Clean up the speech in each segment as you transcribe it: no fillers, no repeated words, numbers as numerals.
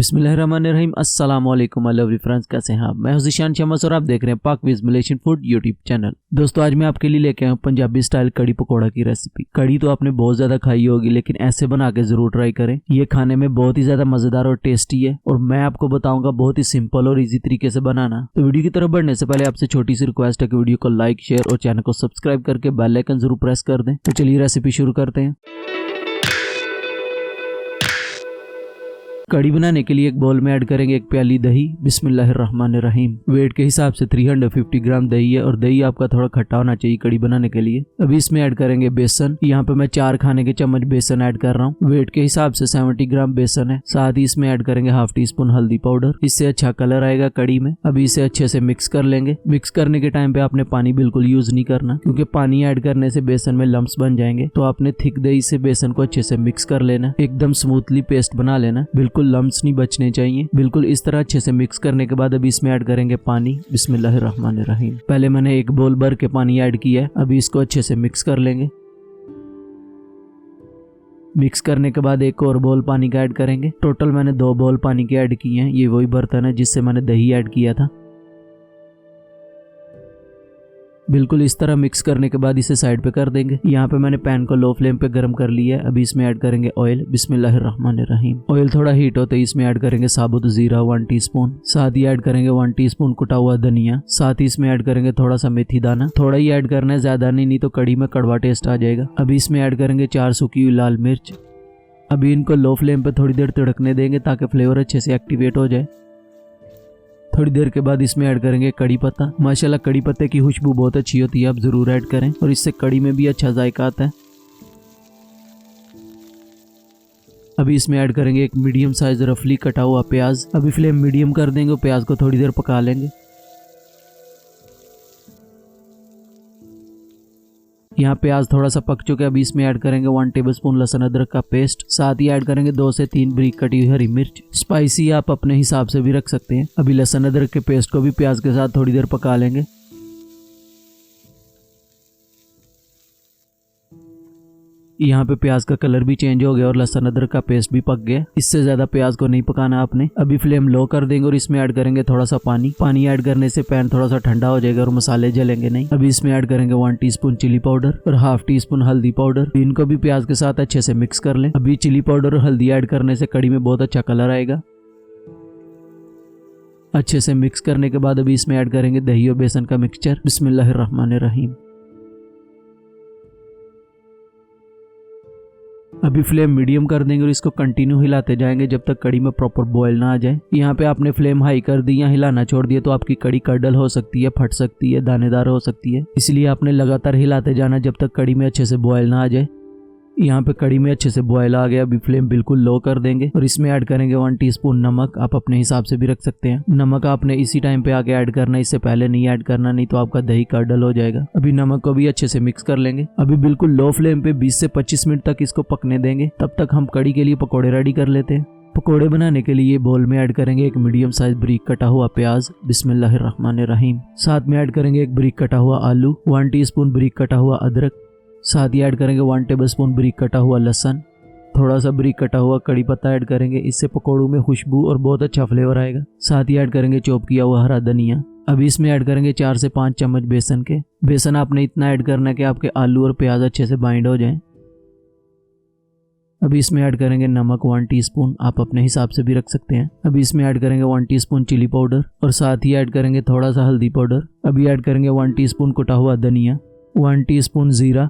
बिस्मिल्लाहिर्रहमानिर्रहीम। अस्सलाम वालेकुम लवली फ्रेंड्स, कैसे हैं आप? मैं हूं ज़ीशान शमस और आप देख रहे हैं पाक विज़ मलेशियन फूड यूट्यूब चैनल। दोस्तों, आज मैं आपके लिए लेके आया हूं पंजाबी स्टाइल कड़ी पकौड़ा की रेसिपी। कड़ी तो आपने बहुत ज्यादा खाई होगी, लेकिन ऐसे बना के जरूर ट्राई करें। ये खाने में बहुत ही ज्यादा मजेदार और टेस्टी है और मैं आपको बताऊंगा बहुत ही सिंपल और इजी तरीके से बनाना। तो वीडियो की तरफ बढ़ने से पहले आपसे छोटी सी रिक्वेस्ट है कि वीडियो को लाइक, शेयर और चैनल को सब्सक्राइब करके बेल आइकन जरूर प्रेस कर दें। तो चलिए रेसिपी शुरू करते हैं। कड़ी बनाने के लिए एक बाउल में ऐड करेंगे एक प्याली दही। बिस्मिल्लाहिर्रहमानिर्रहीम। वेट के हिसाब से 350 ग्राम दही है और दही आपका थोड़ा खट्टा होना चाहिए कड़ी बनाने के लिए। अभी इसमें ऐड करेंगे बेसन। यहाँ पे मैं 4 खाने के चम्मच बेसन ऐड कर रहा हूँ। वेट के हिसाब से 70 ग्राम बेसन है। साथ ही इसमें ऐड करेंगे हाफ टी स्पून हल्दी पाउडर। इससे अच्छा कलर आएगा कड़ी में। अभी इसे अच्छे से मिक्स कर लेंगे। मिक्स करने के टाइम पे आपने पानी बिल्कुल यूज नहीं करना, क्योंकि पानी ऐड करने से बेसन में लम्प्स बन जाएंगे। तो आपने थिक दही से बेसन को अच्छे से मिक्स कर लेना, एकदम स्मूथली पेस्ट बना लेना, बिल्कुल लम्प्स नहीं बचने चाहिए। बिल्कुल इस तरह अच्छे से मिक्स करने के बाद अभी इसमें ऐड करेंगे पानी। बिस्मिल्लाहिर्रहमानिर्रहीम। पहले मैंने एक बाउल भर के पानी ऐड किया है। अभी इसको अच्छे से मिक्स कर लेंगे। मिक्स करने के बाद एक और बाउल पानी का ऐड करेंगे। टोटल मैंने 2 बाउल पानी के ऐड किए हैं। ये वही बर्तन है जिससे मैंने दही ऐड किया था। बिल्कुल इस तरह मिक्स करने के बाद इसे साइड पे कर देंगे। यहाँ पे मैंने पैन को लो फ्लेम पे गर्म कर लिया है। अभी इसमें ऐड करेंगे ऑयल। बिस्मिल्लाहिर्रहमानिर्रहीम। ऑयल थोड़ा हीट होते ही इसमें ऐड करेंगे साबुत जीरा 1 टीस्पून। साथ ही ऐड करेंगे 1 टीस्पून कुटा हुआ धनिया। साथ ही इसमें ऐड करेंगे थोड़ा सा मेथी दाना। थोड़ा ही ऐड करना है, ज्यादा नहीं तो कड़ी में कड़वा टेस्ट आ जाएगा। अभी इसमें ऐड करेंगे 4 सूखी हुई लाल मिर्च। अभी इनको लो फ्लेम पे थोड़ी देर तड़कने देंगे ताकि फ्लेवर अच्छे से एक्टिवेट हो जाए। थोड़ी देर के बाद इसमें ऐड करेंगे कड़ी पत्ता। माशाल्लाह कड़ी पत्ते की खुशबू बहुत अच्छी होती है, आप जरूर ऐड करें और इससे कड़ी में भी अच्छा जायका आता है। अभी इसमें ऐड करेंगे एक मीडियम साइज रफली कटा हुआ प्याज। अभी फ्लेम मीडियम कर देंगे और प्याज को थोड़ी देर पका लेंगे। यहाँ प्याज थोड़ा सा पक चुका है। अभी इसमें ऐड करेंगे 1 टेबलस्पून लहसुन अदरक का पेस्ट। साथ ही ऐड करेंगे 2 से 3 बारीक कटी हुई हरी मिर्च। स्पाइसी आप अपने हिसाब से भी रख सकते हैं। अभी लहसुन अदरक के पेस्ट को भी प्याज के साथ थोड़ी देर पका लेंगे। यहाँ पे प्याज का कलर भी चेंज हो गया और लहसुन अदरक का पेस्ट भी पक गया। इससे ज्यादा प्याज को नहीं पकाना आपने। अभी फ्लेम लो कर देंगे और इसमें ऐड करेंगे थोड़ा सा पानी। पानी ऐड करने से पैन थोड़ा सा ठंडा हो जाएगा और मसाले जलेंगे नहीं। अभी इसमें ऐड करेंगे 1 टीस्पून चिली पाउडर और हाफ टी स्पून हल्दी पाउडर। इनको भी प्याज के साथ अच्छे से मिक्स कर लें। अभी चिली पाउडर और हल्दी ऐड करने से कड़ी में बहुत अच्छा कलर आएगा। अच्छे से मिक्स करने के बाद अभी इसमें ऐड करेंगे दही और बेसन का मिक्सचर। बिस्मिल्लाहिर्रहमानिर्रहीम। अभी फ्लेम मीडियम कर देंगे और इसको कंटिन्यू हिलाते जाएंगे जब तक कड़ी में प्रॉपर बॉयल ना आ जाए। यहाँ पे आपने फ्लेम हाई कर दी या हिलाना छोड़ दिया तो आपकी कड़ी कडल हो सकती है, फट सकती है, दानेदार हो सकती है। इसलिए आपने लगातार हिलाते जाना जब तक कड़ी में अच्छे से बॉयल ना आ जाए। यहाँ पे कड़ी में अच्छे से बॉयल आ गया। अभी फ्लेम बिल्कुल लो कर देंगे और इसमें ऐड करेंगे 1 टीस्पून नमक। आप अपने हिसाब से भी रख सकते हैं। नमक आपने इसी टाइम पे आके ऐड करना, इससे पहले नहीं ऐड करना, नहीं तो आपका दही कडल हो जाएगा। अभी नमक को भी अच्छे से मिक्स कर लेंगे। अभी बिल्कुल लो फ्लेम पे 20 से 25 मिनट तक इसको पकने देंगे। तब तक हम कड़ी के लिए पकौड़े रेडी कर लेते हैं। पकोड़े बनाने के लिए बोल में ऐड करेंगे एक मीडियम साइज बारीक कटा हुआ प्याज। बिस्मिल्लाहिर्रहमानिर्रहीम। साथ में ऐड करेंगे एक बारीक कटा हुआ आलू, 1 टीस्पून बारीक कटा हुआ अदरक। साथ ही ऐड करेंगे 1 टेबलस्पून बारीक कटा हुआ लहसुन। थोड़ा सा बारीक कटा हुआ कड़ी पत्ता ऐड करेंगे, इससे पकौड़ों में खुशबू और बहुत अच्छा फ्लेवर आएगा। साथ ही ऐड करेंगे चॉप किया हुआ हरा धनिया। अभी इसमें ऐड करेंगे 4 से 5 चम्मच बेसन के। बेसन आपने इतना ऐड करना है कि आपके आलू और प्याज अच्छे से बाइंड हो जाएं। अभी इसमें ऐड करेंगे नमक 1 टीस्पून। आप अपने हिसाब से भी रख सकते हैं। अभी इसमें ऐड करेंगे 1 टीस्पून चिली पाउडर और साथ ही ऐड करेंगे थोड़ा सा हल्दी पाउडर। अभी ऐड करेंगे 1 टीस्पून कुटा हुआ धनिया, 1 टीस्पून जीरा,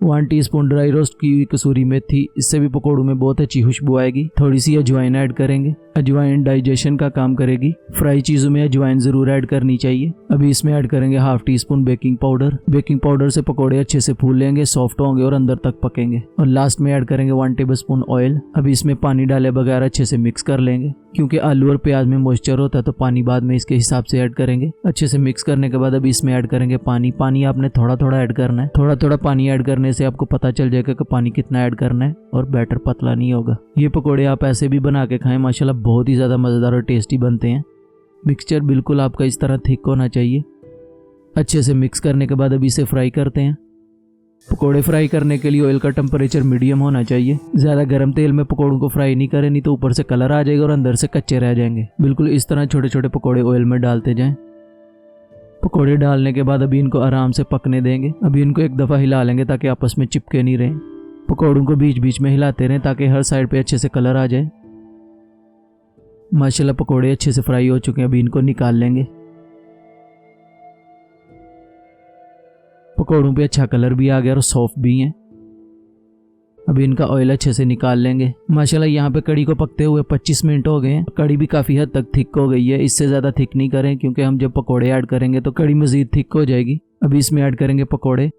1 टीस्पून ड्राई रोस्ट की हुई कसूरी मेथी। इससे भी पकौड़ों में बहुत अच्छी खुशबू आएगी। थोड़ी सी अजवाइन ऐड करेंगे। अजवाइन डाइजेशन का काम करेगी। फ्राई चीजों में अजवाइन जरूर ऐड करनी चाहिए। अभी इसमें ऐड करेंगे half tea spoon baking powder. Baking powder से पकौड़े अच्छे से फूल लेंगे, सॉफ्ट होंगे और अंदर तक पकेंगे। और लास्ट में ऐड करेंगे 1 टेबलस्पून ऑयल। अभी इसमें पानी डाले बगैर अच्छे से मिक्स कर लेंगे, क्योंकि आलू और प्याज में मॉइस्चर होता है तो पानी बाद में इसके हिसाब से ऐड करेंगे। अच्छे से मिक्स करने के बाद अभी इसमें ऐड करेंगे पानी। पानी आपने थोड़ा थोड़ा ऐड करना है। थोड़ा थोड़ा पानी ऐड करने से आपको पता चल जाएगा कि पानी कितना ऐड करना है और बैटर पतला नहीं होगा। ये पकौड़े आप ऐसे भी बना के खाएं, माशाल्लाह बहुत ही ज्यादा मजेदार और टेस्टी बनते हैं। मिक्सचर बिल्कुल आपका इस तरह थिक होना चाहिए। अच्छे से मिक्स करने के बाद अभी इसे फ्राई करते हैं। पकोड़े फ्राई करने के लिए ऑयल का टेम्परेचर मीडियम होना चाहिए। ज़्यादा गर्म तेल में पकोड़ों को फ्राई नहीं करें, नहीं तो ऊपर से कलर आ जाएगा और अंदर से कच्चे रह जाएंगे। बिल्कुल इस तरह छोटे छोटे पकोड़े ऑयल में डालते जाएं। पकोड़े डालने के बाद अभी इनको आराम से पकने देंगे। अभी इनको एक दफ़ा हिला लेंगे ताकि आपस में चिपके नहीं रहें। पकोड़ों को बीच बीच में हिलाते रहें ताकि हर साइड पे अच्छे से कलर आ जाए। माशाल्लाह पकोड़े अच्छे से फ्राई हो चुके हैं, अभी इनको निकाल लेंगे। पकोड़ों पे अच्छा कलर भी आ गया और सॉफ्ट भी हैं। अभी इनका ऑयल अच्छे से निकाल लेंगे। माशाल्लाह यहाँ पे कड़ी को पकते हुए 25 मिनट हो गए हैं। कड़ी भी काफ़ी हद तक थिक हो गई है, इससे ज़्यादा थिक नहीं करें क्योंकि हम जब पकोड़े ऐड करेंगे तो कड़ी मज़ीद थिक हो जाएगी। अभी इसमें ऐड करेंगे पकोड़े,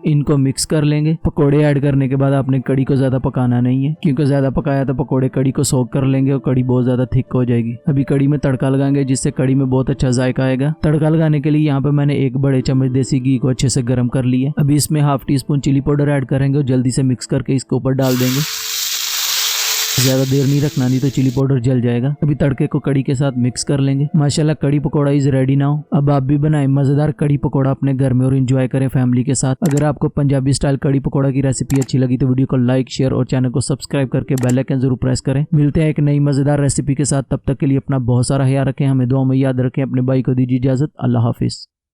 इनको मिक्स कर लेंगे। पकोड़े ऐड करने के बाद आपने कड़ी को ज़्यादा पकाना नहीं है क्योंकि ज़्यादा पकाया तो पकोड़े कड़ी को सोख कर लेंगे और कड़ी बहुत ज़्यादा थिक हो जाएगी। अभी कड़ी में तड़का लगाएंगे जिससे कड़ी में बहुत अच्छा जायका आएगा। तड़का लगाने के लिए यहाँ पे मैंने 1 बड़े चम्मच देसी घी को अच्छे से गर्म कर लिया। अभी इसमें ½ टीस्पून चिली पाउडर ऐड करेंगे और जल्दी से मिक्स करके इसके ऊपर डाल देंगे। ज़्यादा देर नहीं रखना, नहीं तो चिली पाउडर जल जाएगा। अभी तड़के को कड़ी के साथ मिक्स कर लेंगे। माशाल्लाह कड़ी पकोड़ा इज़ रेडी नाउ। अब आप भी बनाएं मज़ेदार कड़ी पकोड़ा अपने घर में और एंजॉय करें फैमिली के साथ। अगर आपको पंजाबी स्टाइल कड़ी पकोड़ा की रेसिपी अच्छी लगी तो वीडियो को लाइक, शेयर और चैनल को सब्सक्राइब करके बेल आइकन जरूर प्रेस करें। मिलते हैं एक नई मज़ेदार रेसिपी के साथ, तब तक के लिए अपना बहुत सारा ख्याल रखें, हमें दुआ में याद रखें। अपने भाई को दीजिए इजाज़त। अल्लाह हाफिज़।